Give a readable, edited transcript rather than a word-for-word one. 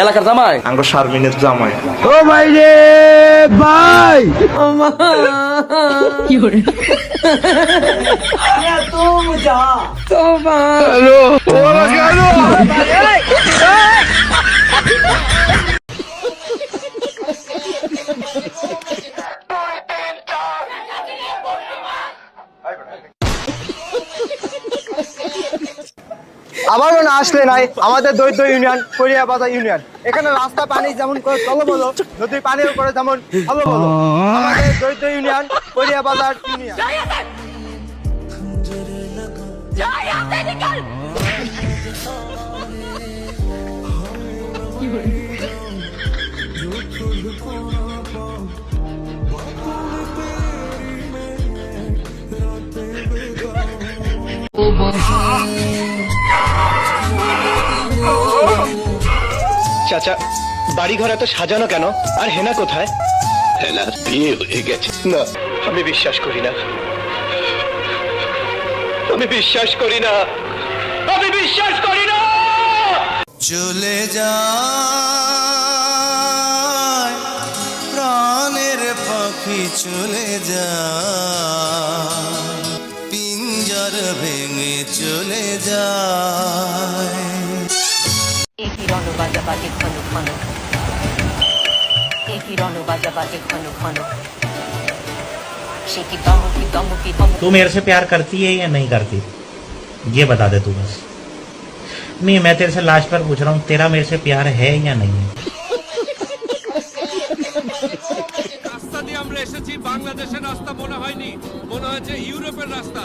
এলাকার জামাই আঙ্গ শারমিনের জামাই। ও ভাই রে ভাই কি করে আবারও না আসলে নাই আমাদের দৈত্য ইউনিয়ন করিয়া বাজার ইউনিয়ন। এখানে রাস্তা পানি যেমন টলমলো, নদীর পানির উপরে যেমন টলমলো। আমাদের দৈত্য ইউনিয়ন করিয়া বাজার ইউনিয়ন। চাচা, বাড়ি ঘর এত সাজানো কেন? আর হেনা কোথায়? হেনা বিয়ে হয়ে গেছে। না, আমি বিশ্বাস করি না, আমি বিশ্বাস করি না, আমি বিশ্বাস করি না। চলে যায় প্রাণের পাখি, চলে যায় পিঞ্জর ভেঙে চলে যায়। একই রণ বাজা বাজে ঘন ঘন, একই রণ বাজা বাজে ঘন ঘন, সে কি দমকি দমকি দমকি। तू मेरे से प्यार करती है या नहीं करती, ये बता दे तू बस। नहीं, मैं तेरे से लास्ट पर पूछ रहा हूँ, तेरा मेरे से प्यार है या नहीं है? রাস্তা দিয়ে আমরা এসেছি, বাংলাদেশের রাস্তা মনে হয়নি, মনে হয়েছে ইউরোপের রাস্তা।